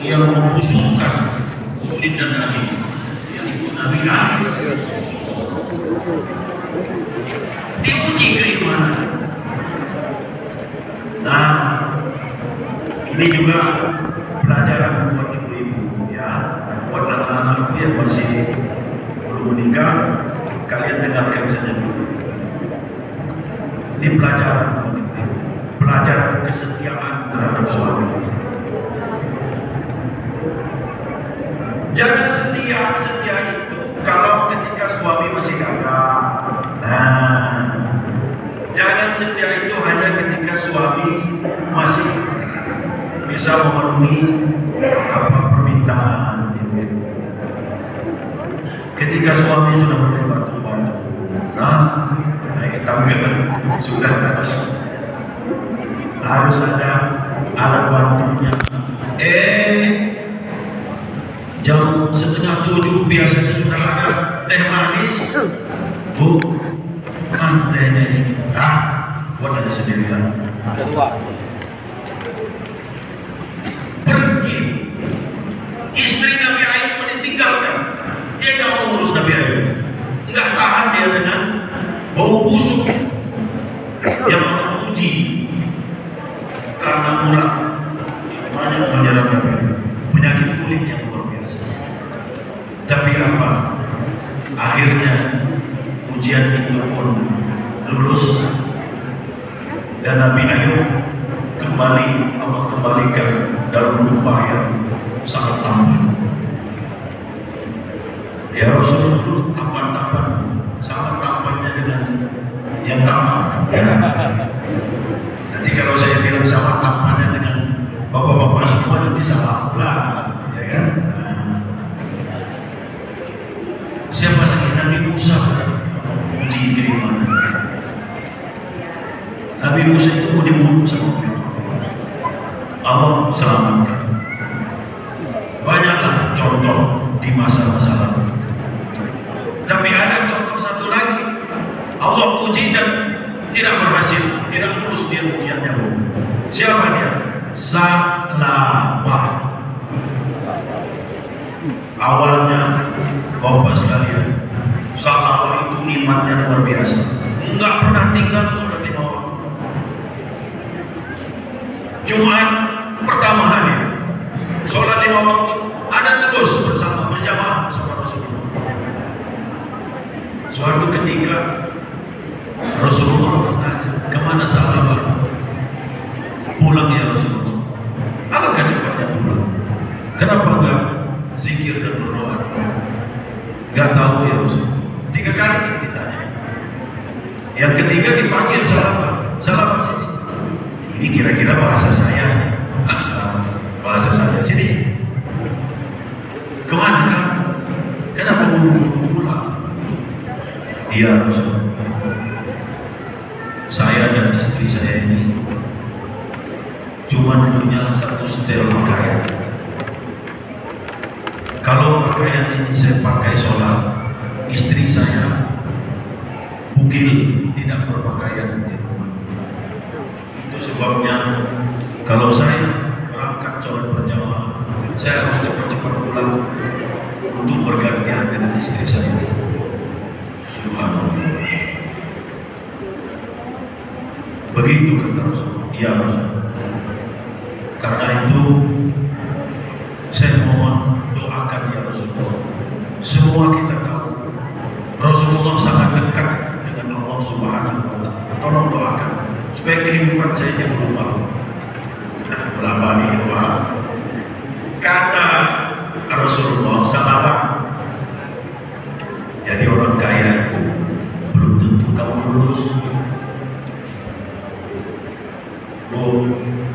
yang membusukkan kulit dan daging, yaitu Nabi Adam. Diuji keimanan. Nah, ini juga pelajaran buat ibu-ibu ya, buat anak-anak yang masih belum menikah, kalian dengarkan saja dulu. Ini pelajaran buat ibu-ibu, pelajaran kesetiaan terhadap suami. Jangan setia itu kalau ketika suami masih gagal. Nah, jangan setia itu hanya ketika suami masih bisa memenuhi apa permintaan. Ketika suami sudah mulai batu-batu, tapi sudah harus ada alat bantunya. Jam 6:30 biasanya sudah ada teh manis. Bu, tehnya ini, buat aja sendiri lah. Pergi. Istri Nabi Ayub ditinggalkan. Dia nggak mau ngurus Nabi Ayub. Nggak tahan dia dengan bau busuk yang menguji karena ulat banyak menyerang Nabi Ayub. Penyakit kulit yang luar biasa. Tapi apa? Akhirnya ujian itu pun lulus dan Nabi Ayub kembali, Allah kembalikan dalam rupa yang sangat tampan. Ya Rasulullah dulu tampan-tampan, sama tampannya dengan yang tampan. Ya. Nanti kalau saya bilang sama tampannya dengan bapak-bapak semua nanti salah pula, ya kan? Siapa lagi? Nabi Musa uji keimanan. Nabi Musa itu mau dibunuh sama Fir'aun. Allah selamatkan. Banyaklah contoh di masa-masa lalu. Tapi ada contoh satu lagi. Allah uji dan tidak berhasil, tidak lulus dia ujiannya. Siapa dia? Salawah. Awalnya Bapak sekalian, Salawah itu imannya luar biasa. Enggak pernah tinggal sholat 5 waktu. Jumat pertama hari sholat 5 waktu, ada terus berjamaah bersama Rasulullah. Suatu ketika Rasulullah bertanya, kemana Salawah? Pulang ya Rasulullah. Alangkah cepatnya pulang. Kenapa enggak zikir dan berdoa? Enggak tahu ya Rasulullah. 3 kali ditanya. Yang ketiga dipanggil Salawah sini. Ini kira-kira bahasa saya. Bahasa saya sini. Kemana kamu? Kenapa buru-buru pulang? Iya Rasulullah. Saya dan istri saya ini cuma punya satu setel pakaian. Kalau pakaian ini saya pakai sholat, istri saya bugil, tidak berpakaian di rumah. Itu sebabnya kalau saya berangkat sholat berjamaah, saya harus cepat-cepat pulang untuk bergantian dengan istri saya. Subhanallah. Begitu kata Rasulullah. Ya Rasulullah. Karena itu saya mohon doakan ya Rasulullah. Semua kita tahu Rasulullah sangat dekat dengan Allah Subhanahu wa Ta'ala. Tolong doakan supaya kehidupan saya yang berubah. Berapa nih doa? Kata Rasulullah SAW, jadi orang kaya itu belum tentu kamu lulus.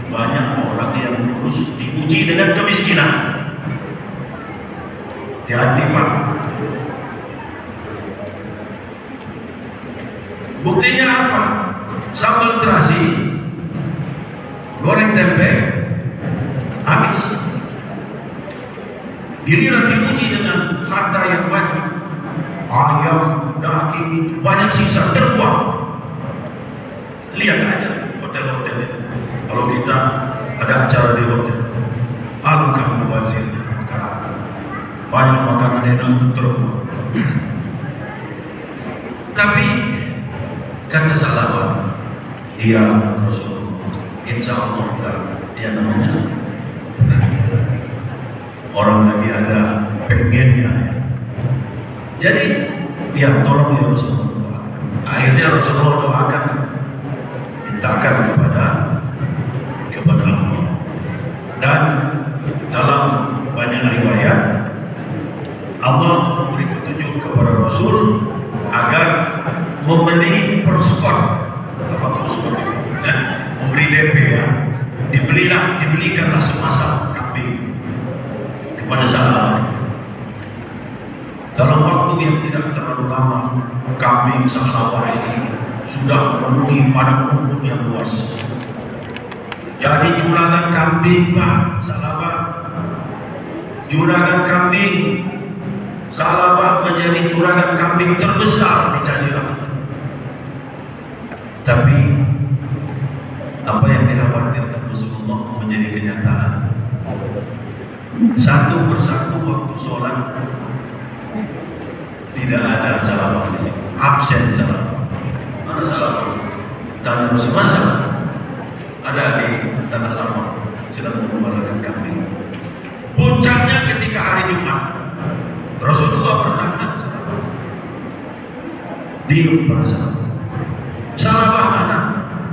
Banyak orang yang lulus diuji dengan kemiskinan. Hati-hati Pak. Buktinya apa? Sambal terasi, goreng tempe, habis. Giliran diuji dengan harta yang banyak, ayam, daging, banyak sisa terbuang. Lihat aja hotel-hotel itu. Kalau kita ada acara di hotel, alangkah yang terbuat. Tapi kata sahabat, dia Rasulullah, insya Allah dia namanya orang lagi ada pengennya. Jadi ya tolong ya Rasulullah. Akhirnya Rasulullah doakan, mintakan kepada Allah. Dan dalam banyak riwayat Allah memberi petunjuk kepada Rasul agar membeli perskot, memberi DP ya, dibelikanlah sepasang kambing kepada sahabat. Dalam waktu yang tidak terlalu lama, kambing sahabat ini sudah memenuhi padang rumput yang luas. Jadi juragan kambing Pak, sahabat, juragan kambing sahabat menjadi juragan kambing terbesar di Jazirah. Tapi apa yang dikhawatirkan Rasulullah menjadi kenyataan. Satu persatu waktu sholat tidak ada sahabat di situ, absen sahabat. Mana sahabat? Tanya Rasulullah sahabat. Ada di tanah lama sedang mengembalakan kambing. Puncaknya ketika hari Jumat, Rasulullah bertanya, diam para sahabat. Sahabat mana?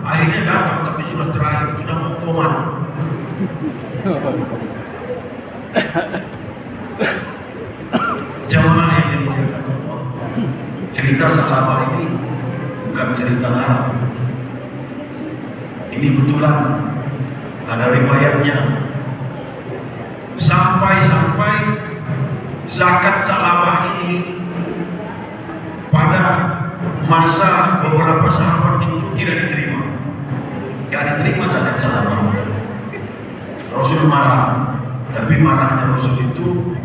Akhirnya datang tapi sudah terakhir, sudah mau komat. Jamaah yang dimuliakan Allah, cerita sahabat ini bukan cerita Arab. Ini betulan ada riwayatnya. Sampai zakat sahabat ini pada masa beberapa sahabat itu tidak diterima. Tidak diterima zakat sahabat. Rasul marah, tapi marahnya Rasul itu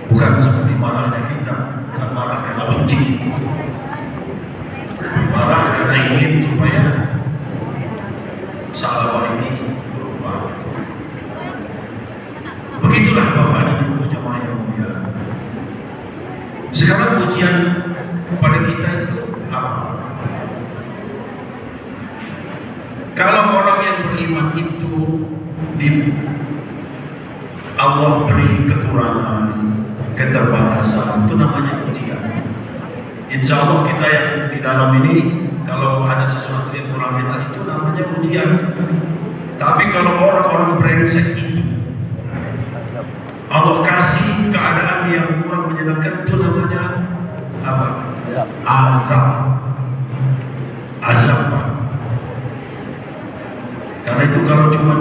bukan seperti marahnya kita, bukan marah karena benci. Marah karena ingin supaya sahabat ini berubah. Begitulah Bapak dan Ibu jamaah yang mulia. Sekarang ujian pada kita itu apa? Kalau orang yang beriman itu Allah beri kekurangan, keterbatasan, itu namanya ujian. Insya Allah kita yang di dalam ini, kalau ada sesuatu yang kurang kita, itu namanya ujian. Tapi kalau orang-orang brengsek itu Allah kasih keadaan yang kurang menyenangkan, itu namanya apa? Azab. Azab. Karena itu kalau cuma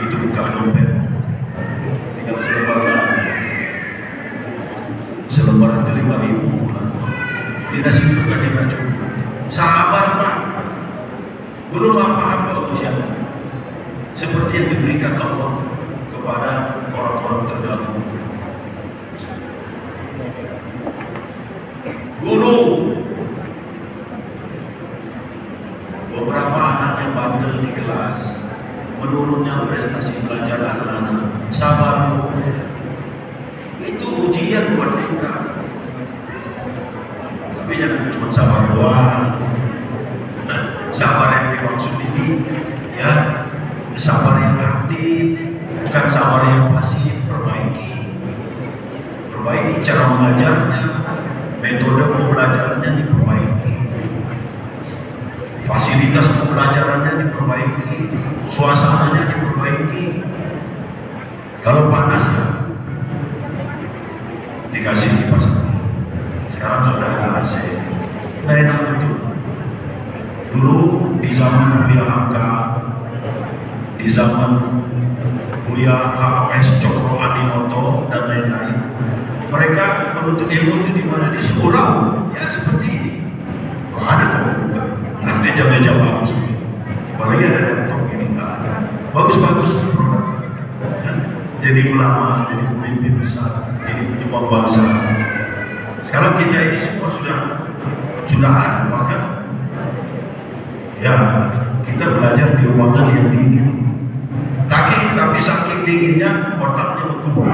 itu bukan dompet, tinggal selembar itu 5.000. Tidak situ aja nggak cukup. Sahabat Pak, belum apa-apa ujian seperti yang diberikan Allah kepada orang-orang terdahulu. Guru, beberapa anak yang bandel di kelas, menurunnya prestasi belajar anak-anak. Sabar, itu ujian buat kita. Tapi jangan cuma sabar doang. Sabar yang dimaksud ini ya sabar yang aktif, bukan sabar yang pasif. Perbaiki cara mengajarnya, metode pembelajarannya diperbaiki, fasilitas pembelajarannya diperbaiki, suasananya diperbaiki. Kalau panas ya dikasih kipas. Sekarang sudah ada AC. Nah, enak betul. Dulu di zaman Buya Hamka, di zaman Buya HS Cokro Adinoto dan lain-lain, mereka menuntut ilmu itu di mana? Di surau, ya seperti ini. Kok ada komputer? Nanti meja-meja bagus. Apalagi ada laptop ini, nggak ada. Bagus-bagus. Jadi ulama, jadi pemimpin besar, jadi pejuang bangsa. Sekarang kita ini semua sudah ada, bahkan ya kita belajar di ruangan yang dingin. Tapi saking dingin dinginnya otaknya beku.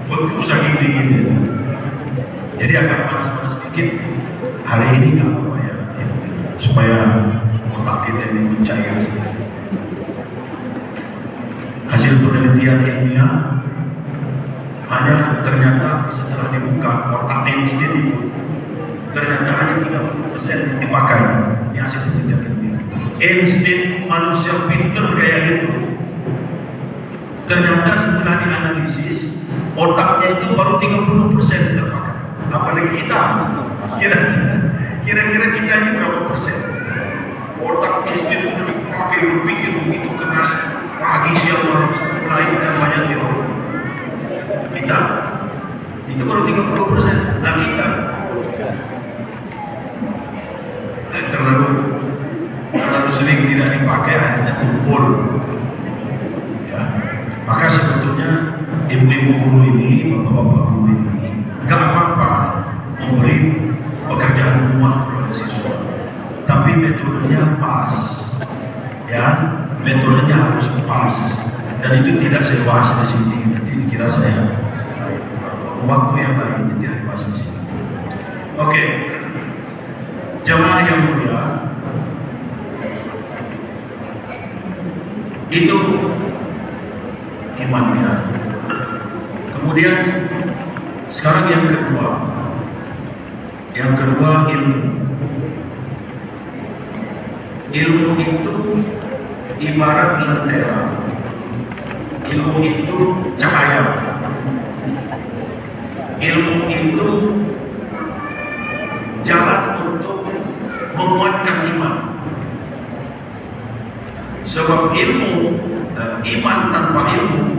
Beku saking dinginnya. Jadi agak panas-panas sedikit. Hari ini nggak apa-apa ya, supaya otak kita ini mencair. Hasil penelitian ilmiah hanya ternyata setelah dibuka otak Einstein itu ternyata hanya 30% dipakai. Ini hasil penelitian ilmiah. Einstein manusia pintar kayak gitu, ternyata setelah dianalisis otaknya itu baru 30% terpakai. Apalagi kita, kira-kira kita ini berapa persen? Otak Einstein itu dipakai berpikir begitu keras, pagi siang malam melahirkan banyak teori. Kita itu baru 30%. Nah kita terlalu sering tidak dipakai, hanya tumpul. Ya. Maka sebetulnya ibu-ibu guru ini, bapak-bapak guru ini, nggak apa-apa memberi pekerjaan rumah kepada siswa, tapi metodenya pas, ya, metodenya harus pas, dan itu tidak saya bahas di sini. Nanti dikira saya waktu yang lain tidak dibahas di sini. Oke, jamaah yang mulia, itu imannya. Kemudian sekarang yang kedua ilmu. Ilmu itu ibarat lentera. Ilmu itu cahaya. Ilmu itu jalan untuk menguatkan iman. Sebab iman tanpa ilmu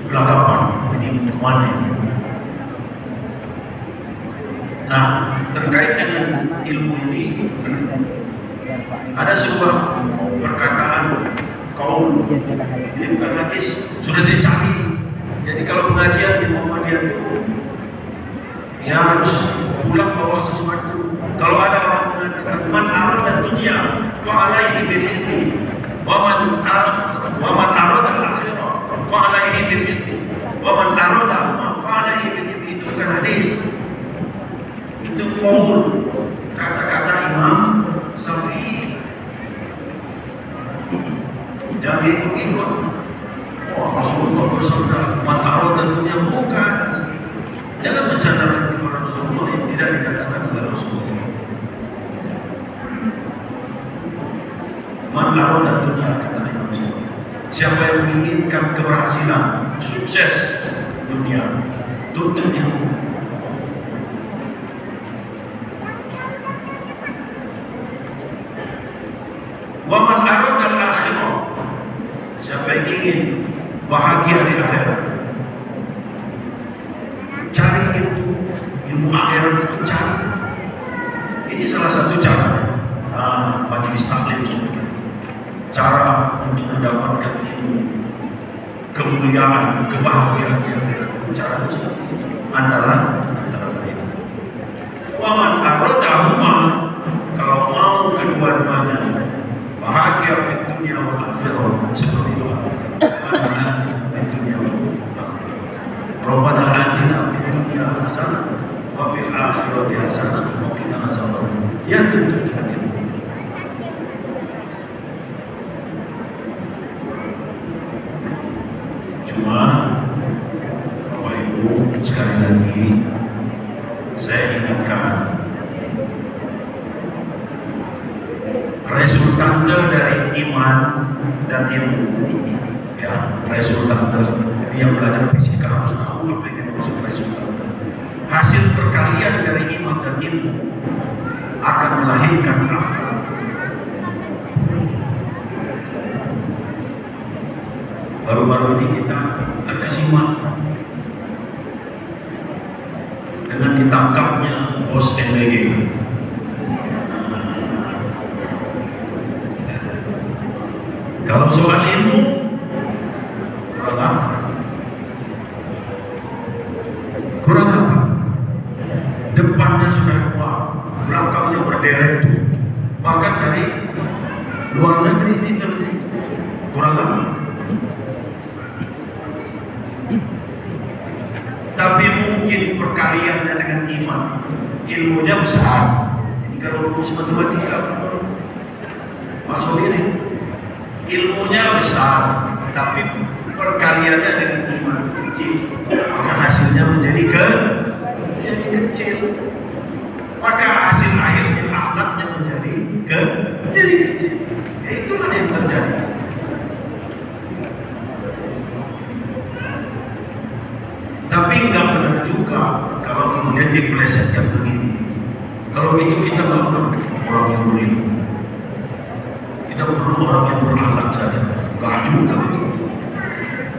gelagapan, ini kemana? Nah, terkait dengan ilmu ini ada sebuah perkataan kaum ini bukan hadis, sudah saya cari. Jadi kalau pengajian di Muhammadiyah itu ya harus pulang bawa sesuatu. Kalau ada orang mengatakan man arada dunya wa alaihi bil ilmi wa man arada al-akhirah wa alaihi bil ilmi wa man arada fa alaihi bil ilmi, itu bukan hadis. Itu qaul, kata-kata Imam Syafi'i. Jangan ikut-ikut. Oh, Rasulullah bersabda man arada dunya, bukan. Jangan mensandarkan kepada Rasulullah yang tidak dikatakan oleh Rasulullah. Man arada dunya, kata Imam Syafi'i, siapa yang menginginkan keberhasilan, sukses dunia, tuntut ilmu. Wa man arada al-akhirah, siapa yang ingin bahagia di akhirat, cari ilmu akhirat itu cari. Ini salah satu cara majelis taklim, cara untuk mendapatkan ilmu, kemuliaan, kebahagiaan di akhirat. Cara itu antara lain. Wa man aradahuma, kalau mau kedua-duanya, bahagia di dunia wal akhirah, seperti itu. Rabbana atina fid dunya hasanah wa fil akhirati hasanah wa qina azabannar. Ya, tuntut dengan ilmu. Cuma Bapak Ibu, sekali lagi saya ingatkan, resultante dari iman dan ilmu, ya, resultante yang belajar fisika harus tahu apa yang dimaksud resultante. Hasil perkalian dari iman dan ilmu akan melahirkan akal. Baru-baru ini kita terkesima dengan ditangkapnya bos MBG. Kalau soal ilmu, kurang apa? Depannya sudah kuat, belakangnya berderet tuh. Bahkan dari luar negeri diteliti. kurang lama. Tapi mungkin perkaliannya dengan iman, ilmunya besar. Jadi kalau rumus matematika, masuk ini, ilmunya besar, tapi perkaliannya dengan iman kecil, maka hasilnya menjadi kecil. Maka hasil akhirnya akhlaknya menjadi kecil. Ya, itulah yang terjadi. Tapi nggak benar juga kalau kemudian dipelesetkan begini. Kalau itu kita nggak perlu orang yang berilmu, kita perlu orang yang berakhlak saja. Nggak juga begitu.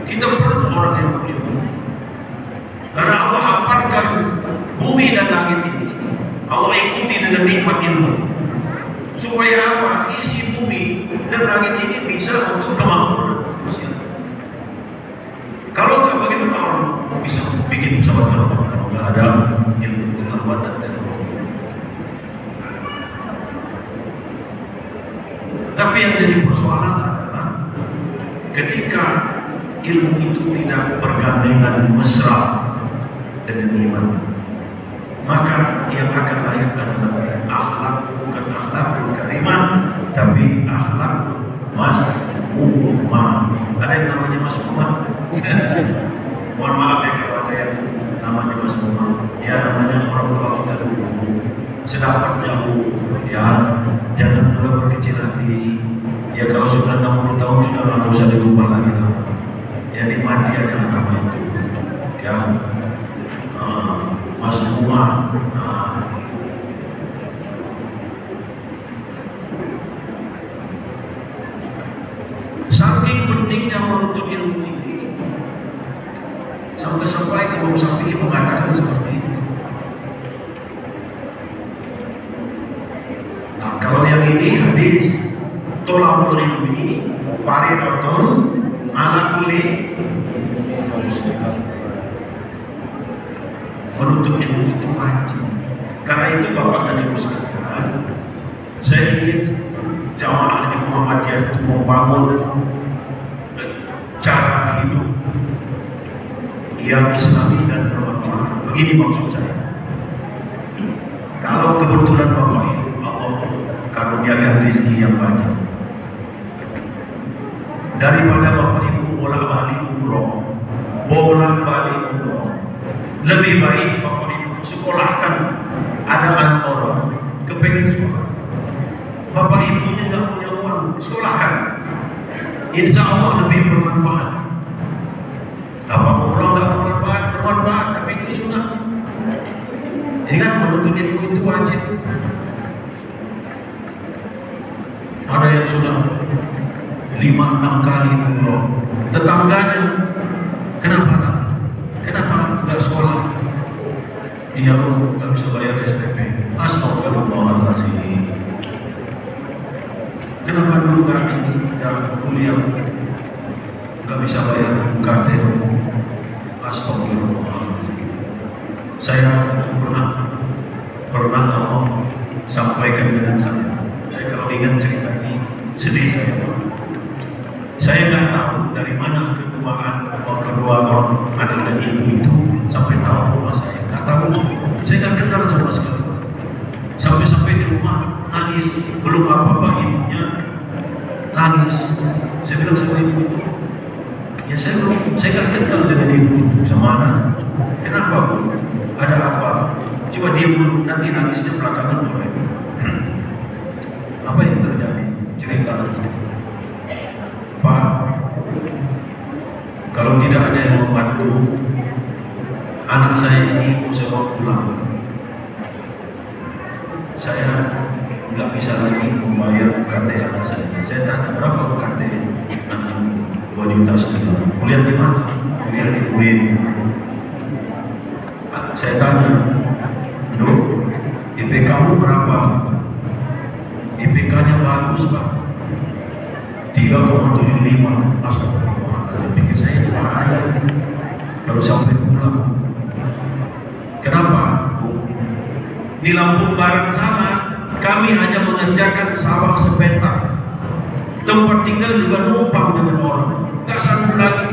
Kita perlu orang yang berilmu. Karena Allah hampirkan bumi dan langit ini, Allah ikuti dengan nikmat ilmu. Supaya apa? Isi bumi dan langit ini bisa untuk kemakmuran manusia. Kalau nggak, bagaimana orang bisa bikin pesawat terbang kalau nggak ada ilmu pengetahuan dan teknologi? Tapi yang jadi persoalan adalah ketika ilmu itu tidak bergandengan mesra dengan iman, maka yang akan lahir adalah akhlak, bukan akhlak karimah, tapi akhlak mazmumah. Ada yang namanya mazmumah? Mohon maaf ya kalau ada yang namanya mazmumah. Ya, namanya orang tua kita dulu. Sedapatnya ya, jangan mudah berkecil hati. Ya, kalau sudah 60 tahun sudah nggak usah dirubah lagi. Ya, nikmati aja nama itu. Ya, mazmumah. Saking pentingnya menuntut ilmu ini, sampai-sampai Imam Syafi'i mengatakan seperti ini. Nah, kalau yang ini hadis tolabul ilmi faridatun ala kulli muslim. Menuntut ilmu itu wajib. Karena itu Bapak dan Ibu sekalian, saya ingin jamaah di Muhammadiyah itu membangun cara hidup yang Islami dan bermanfaat. Begini maksud saya. Kalau kebetulan Bapak Ibu Allah karuniakan rezeki yang banyak, daripada Bapak Ibu bolak-balik umroh, lebih baik Bapak Ibu sekolahkan. Ada anak orang kepengen sekolah, Bapak Ibunya nggak punya uang, sekolahkan. Insya Allah lebih bermanfaat. Apa umroh nggak bermanfaat, tapi itu sunnah. Ini kan menuntut ilmu itu wajib. Ada yang sudah 5-6 kali umroh, tetangganya kenapa nggak sekolah? Dia nggak bisa bayar SPP. Astagfirullahaladzim. Kenapa dulu kami yang kuliah nggak bisa bayar UKT? Astagfirullahaladzim. Saya pernah sampaikan dengan saya kalau ingat cerita ini sedih saya. Saya nggak tahu dari mana kedua orang anak dan ibu itu sampai tahu rumah saya. Nggak tahu, saya nggak kenal sama sekali. Sampai di rumah nangis, belum apa-apa ibunya nangis. Saya bilang sama ibu itu, ya saya nggak kenal dengan ibu itu, sama anak. Kenapa Bu? Ada apa? Coba dia dulu, nanti nangisnya belakangan boleh. Apa yang terjadi? Cerita lagi. Pak, kalau tidak ada yang membantu, anak saya ini mau saya bawa pulang. Saya nggak bisa lagi membayar UKT anak saya. Saya tanya, berapa UKT anak 2,5 juta. Kuliah di mana? Kuliah di UIN. Saya tanya, Dok, IP kamu berapa? IPK-nya bagus Pak, 3,75. Astagfirullahaladzim, pikir saya ini bahaya kalau sampai pulang. Kenapa? Di Lampung Barat sana kami hanya mengerjakan sawah sepetak, tempat tinggal juga numpang dengan orang, nggak sanggup lagi.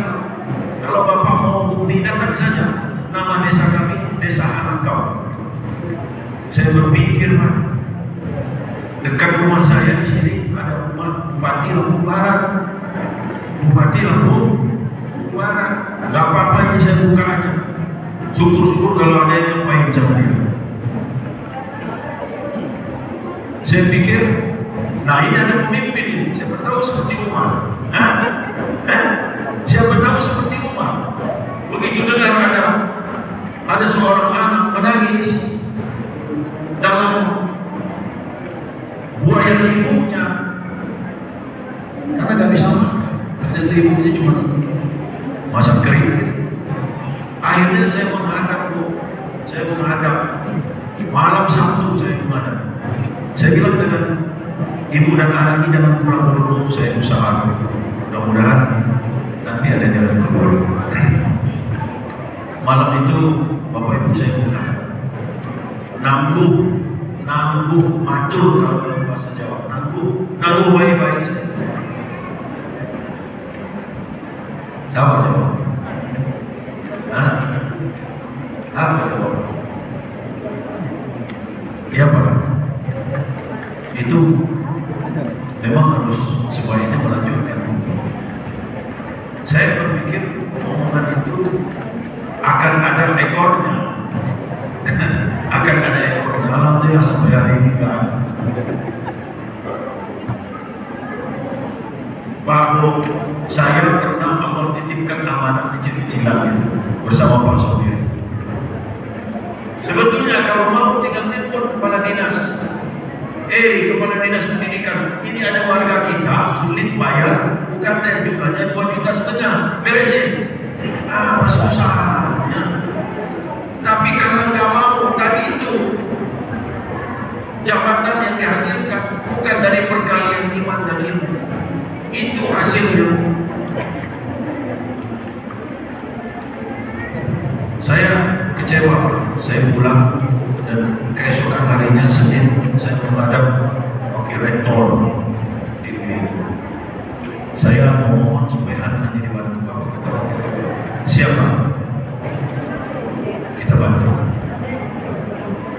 Kalau Bapak mau bukti, datang saja. Nama desa kami, Desa Anangkau. Saya berpikir, Pak, dekat rumah saya di sini ada rumah Bupati Lampung Barat. Bupati Lampung Barat, nggak apa-apa ini saya buka aja. Syukur-syukur kalau ada yang main sama dia. Saya pikir, nah ini ada pemimpin ini, siapa tahu seperti Umar. Siapa tahu seperti Umar. Begitu dengar ada seorang anak menangis dalam buayan ibunya karena gak bisa makan. Ternyata ibunya cuma masak kering. Akhirnya saya menghadap, malam Sabtu saya menghadap. Saya bilang dengan ibu dan anak ini, jangan pulang dulu, saya usaha. Mudah-mudahan nanti ada jalan keluar. Malam itu Bapak Ibu saya bilang, nangguh, macul kalau dalam bahasa Jawa, nangguh baik-baik saja. Apa jawab? Apa jawab? Iya Pak. Itu memang harus semuanya melanjutkan. Saya berpikir omongan itu akan ada ekornya. Akan ada ekornya. Alhamdulillah sampai hari ini tidak ada. Pak Bu, saya pernah Allah titipkan amanah kecil-kecilan itu bersama Pak Sopir. Sebetulnya kalau mau tinggal telepon kepala dinas. Kepala dinas pendidikan, ini ada warga kita sulit bayar, bukan jumlahnya 2,5 juta, beresin. Susahnya. Tapi karena nggak mau, tadi itu jabatan yang dihasilkan bukan dari perkalian iman dan ilmu. Itu hasilnya. Saya kecewa, saya pulang dan keesokan harinya Senin saya menghadap wakil rektor di UIN. Saya mohon supaya nanti dibantu Bapak Ketua Wakil Rektor. Siapa? Kita bantu.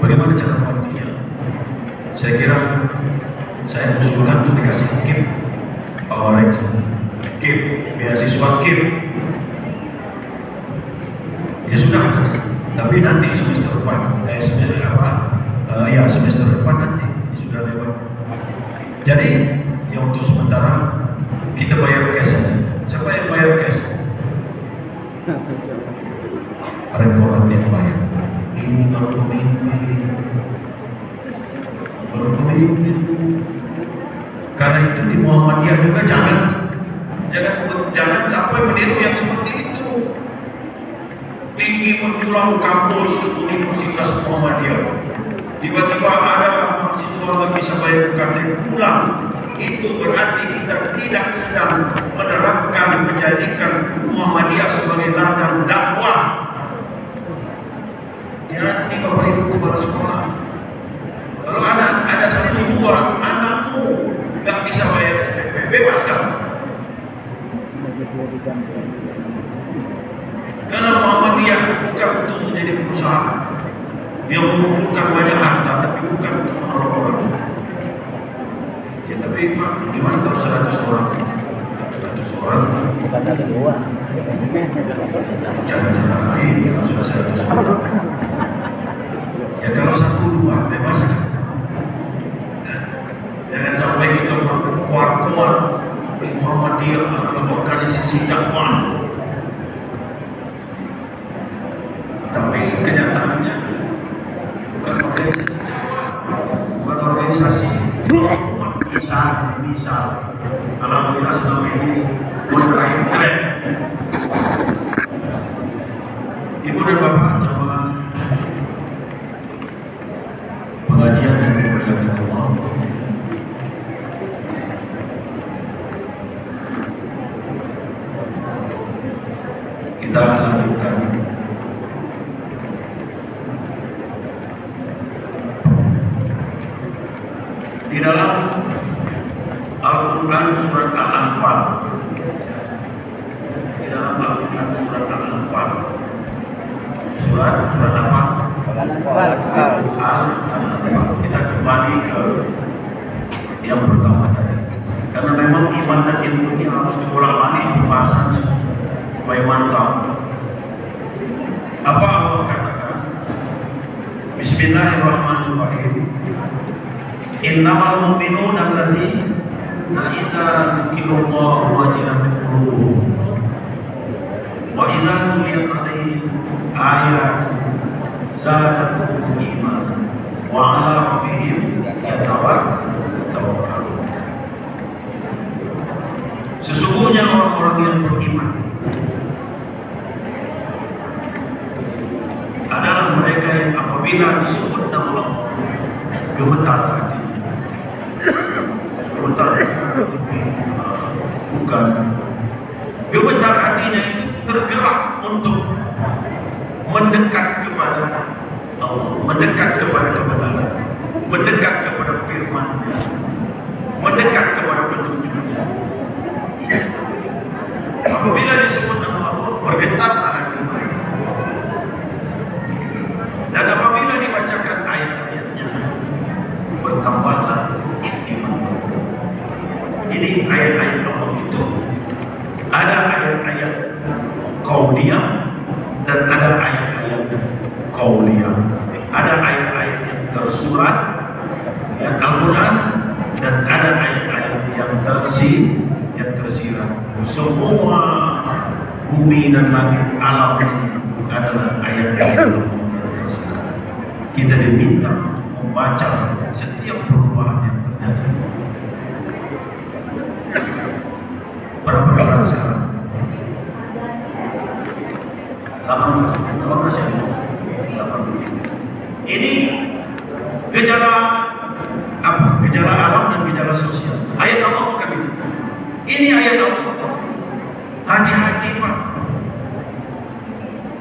Bagaimana cara bantunya? Saya kira saya usulkan untuk dikasih KIP Power KIP, beasiswa KIP. Ya sudah, tapi nanti semester depan, semester depan nanti sudah lewat. Jadi yang untuk sementara kita bayar cash saja. Siapa yang bayar cash? Rektorat yang bayar. Ini kalau pemimpin. Karena itu di Muhammadiyah juga jangan sampai meniru yang seperti itu. Tinggi menjulang kampus Universitas Muhammadiyah. Tiba-tiba ada mahasiswa yang bisa bayar UKT pulang. Itu berarti kita tidak sedang menerapkan, menjadikan Muhammadiyah sebagai ladang dakwah. Nanti Bapak Ibu kepala sekolah, kalau ada 1-2 anakmu nggak bisa bayar SPP, bebaskan. Karena Muhammadiyah bukan untuk menjadi perusahaan yang mengumpulkan banyak harta, tapi bukan untuk menolong orang. Ya tapi Pak, gimana kalau 100 orang? 100 orang bukan ada 2. Jangan lain, sudah 100 orang. Ya kalau 1-2 bebaskan. Jangan sampai kita berkuar-kuar Muhammadiyah adalah organisasi dakwah. Tapi kenyataannya bukan organisasi. Misal, alhamdulillah selama ini meraih tren. Ibu dan Bapak jamaah pengajian yang dimuliakan Allah. Kita akan lanjutkan di dalam Al-Quran Al-Quran surat Al-Anfal. Di dalam Al-Quran surat Al-Anfal. Surat apa? Al-Anfal. Kita kembali ke yang pertama tadi. Karena memang iman dan ilmu ini harus diulang-balik pembahasannya supaya mantap. Apa Allah katakan? Bismillahirrahmanirrahim. Innamal mu'minuna allazina idza dzukirallahu wajilat qulubuhum wa idza tuliyat 'alaihim ayatuhu zadatuhum imanan wa 'ala rabbihim yatawakkalun. Sesungguhnya orang-orang yang beriman adalah mereka yang apabila disebut nama Allah gemetar hati. Gemetar bukan gemetar hatinya itu tergerak untuk mendekat kepada Allah, mendekat kepada kebenaran, mendekat kepada firman, mendekat kepada petunjuknya. Apabila disebut nama Allah bergetarlah hati mereka. Dan apabila dibacakan ayat-ayatnya bertambahlah iman. Ini ayat-ayat Allah itu ada ayat-ayat qauliyah dan ada ayat-ayat qauliyah. Ada ayat-ayat yang tersurat yang Al-Quran dan ada ayat-ayat yang tersirat. Semua bumi dan langit alam ini adalah ayat-ayat Allah. Kita diminta membaca setiap perubahan yang terjadi. Berapa bulan sekarang? 18 ya? 18. Ini gejala apa? Gejala alam dan gejala sosial. Ayat Allah bukan itu. Ini ayat Allah. Hati-hati Pak.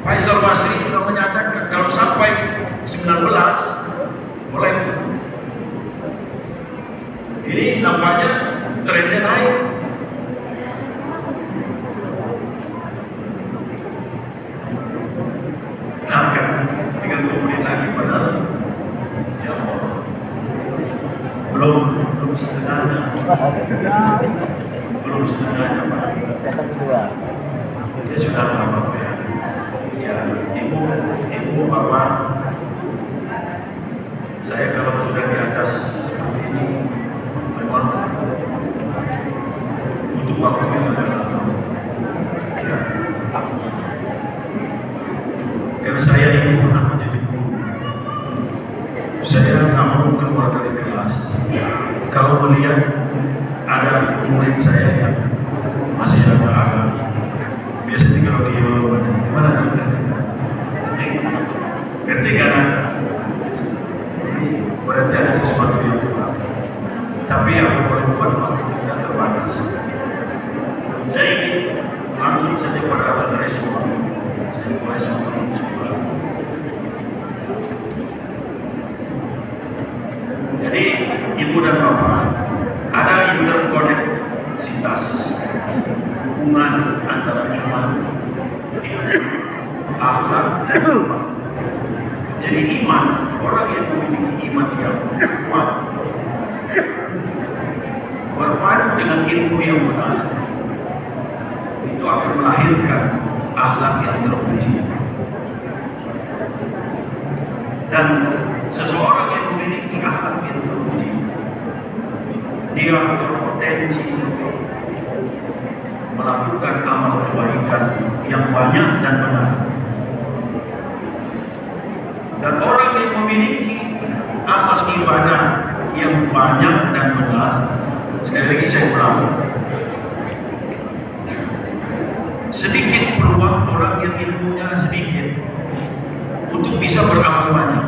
Faisal Basri sudah menyatakan kalau sampai 19 mulai ini nampaknya trennya naik. Nah kan 30 menit lagi padahal ya belum setengahnya Pak. Ya sudah Bapak ya ibu Bapak, saya kalau sudah di atas seperti ini memang untuk waktu yang agak lama ya. Karena saya ini pernah menjadi guru, saya nggak mau keluar dari kelas kalau melihat ada murid saya yang masih agak-agak biasanya kalau dia gimana ketika berarti ada sesuatu yang kurang. Tapi yang boleh buat waktu kita terbatas. Saya ingin langsung saja pada respon. Saya mulai sebelum. Jadi ibu dan bapak ada interkoneksitas hubungan antara iman, akhlak dan iman. Jadi iman, orang yang memiliki iman yang kuat berpadu dengan ilmu yang benar itu akan melahirkan akhlak yang terpuji. Dan seseorang yang memiliki akhlak yang terpuji, dia berpotensi melakukan amal kebaikan yang banyak dan benar. Dan orang yang memiliki amal ibadah yang banyak dan benar, sekali lagi saya ulang, sedikit peluang orang yang ilmunya sedikit untuk bisa beramal banyak.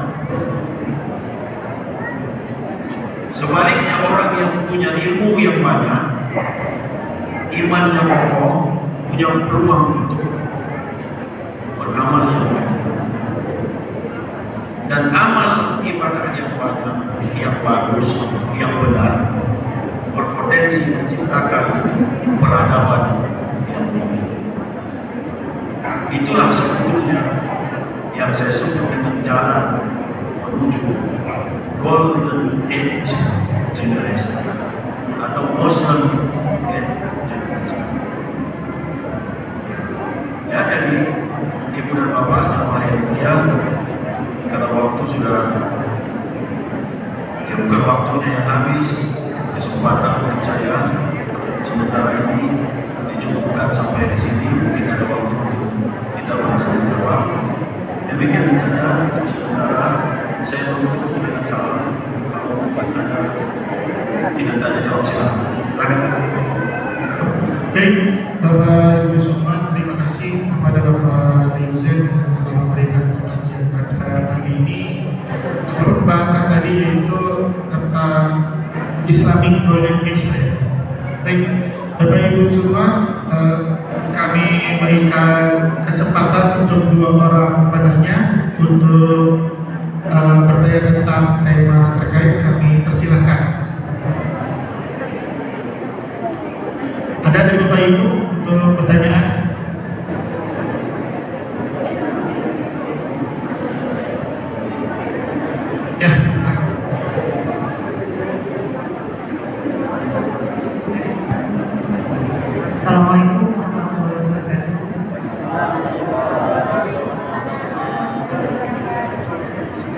Sebaliknya orang yang punya ilmu yang banyak, iman yang kokoh, punya peluang untuk beramal yang banyak. Dan amal ibadah yang banyak, yang bagus, yang benar, berpotensi menciptakan saya sebut dengan jalan menuju Golden Age Generation atau Muslim Age Generation. Ya, jadi ibu dan bapak jamaah yang mulia, karena waktu sudah bukan waktunya yang habis, kesempatan untuk saya sementara ini dicukupkan sampai di sini. Mungkin ada waktu untuk kita bertanya jawab. Demikian saja sementara saya menutup dengan salam. Kalau mungkin ada tidak tanya jawab, silakan. Baik, Bapak Yusufman, terima kasih kepada Bapak Yuzen yang telah memberikan kajian pada kali ini. Kalau pembahasan tadi yaitu tentang Islamic Golden Age. Baik, Bapak Ibu semua, kami berikan kesempatan untuk dua orang penanya untuk bertanya tentang tema terkait. Kami persilahkan. Ada dari Bapak Ibu untuk pertanyaan? Ya. Assalamualaikum warahmatullahi wabarakatuh.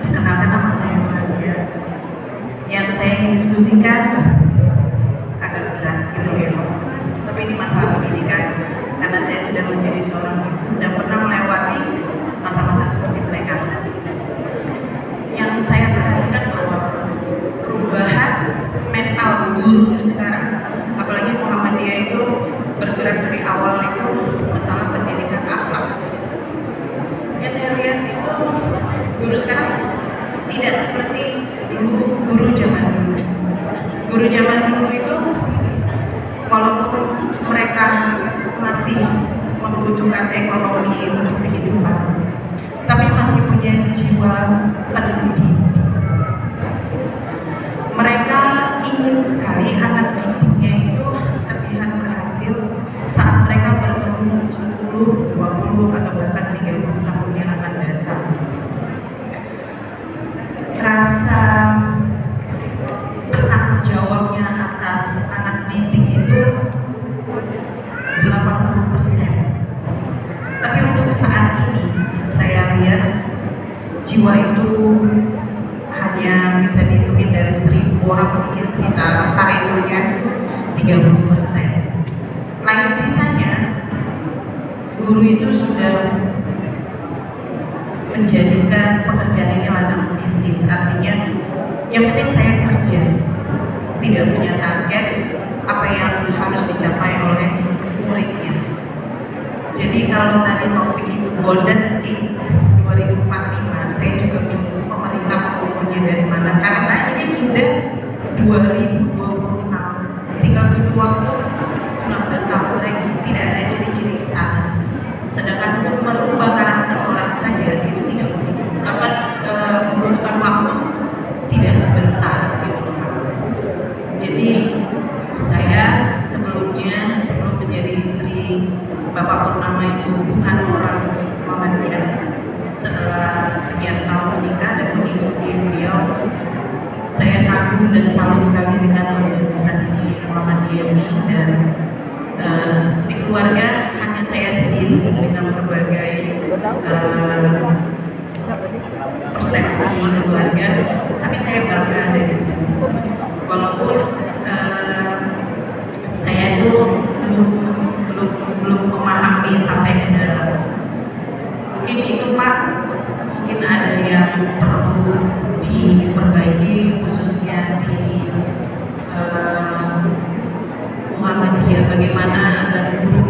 Perkenalkan, nama saya Nadia. Yang saya ingin diskusikan agak berat gitu ya, tapi ini masalah pendidikan, karena saya sudah menjadi seorang ibu dan pernah melewati masa-masa seperti mereka. Yang saya perhatikan bahwa perubahan mental guru sekarang, apalagi Muhammadiyah itu bergerak dari awal itu masalah pendidikan akhlak. Yang saya lihat itu guru sekarang tidak seperti dulu guru zaman dulu. Guru zaman dulu itu walaupun mereka masih membutuhkan ekonomi untuk kehidupan, tapi masih punya jiwa pendidik. Mereka ingin sekali anak didiknya itu terlihat berhasil saat mereka berumur 10, 20 atau bahkan 30 tahun yang akan datang. Rasa bertanggung jawabnya atas anak didik itu 80%. Tapi untuk saat ini saya lihat jiwa itu hanya bisa dihitung dari 1000 orang, mungkin sekitar Paretonya 30%. Lain sisanya guru itu sudah menjadikan pekerjaan ini ladang bisnis. Artinya yang penting saya kerja, tidak punya target apa yang harus dicapai oleh muridnya. Jadi kalau tadi topik itu golden age 2045, saya juga bingung pemerintah mengukurnya dari mana, karena ini sudah 2026, tinggal butuh waktu 19 tahun lagi, tidak ada ciri-ciri ke sana. Sedangkan untuk merubah karakter orang saja itu tidak dapat membutuhkan waktu tidak sebentar gitu. Jadi saya sebelum menjadi istri Bapak Purnama itu bukan orang Muhammadiyah. Setelah sekian tahun menikah dan mengikuti beliau, saya kagum dan salut sekali dengan organisasi Muhammadiyah ini. Dan di keluarga hanya saya sendiri dengan berbagai persepsi keluarga, tapi saya bangga ada di sini. Walaupun saya itu belum memahami sampai ke dalam. Mungkin itu Pak, mungkin ada yang perlu diperbaiki khususnya di Muhammadiyah, bagaimana agar guru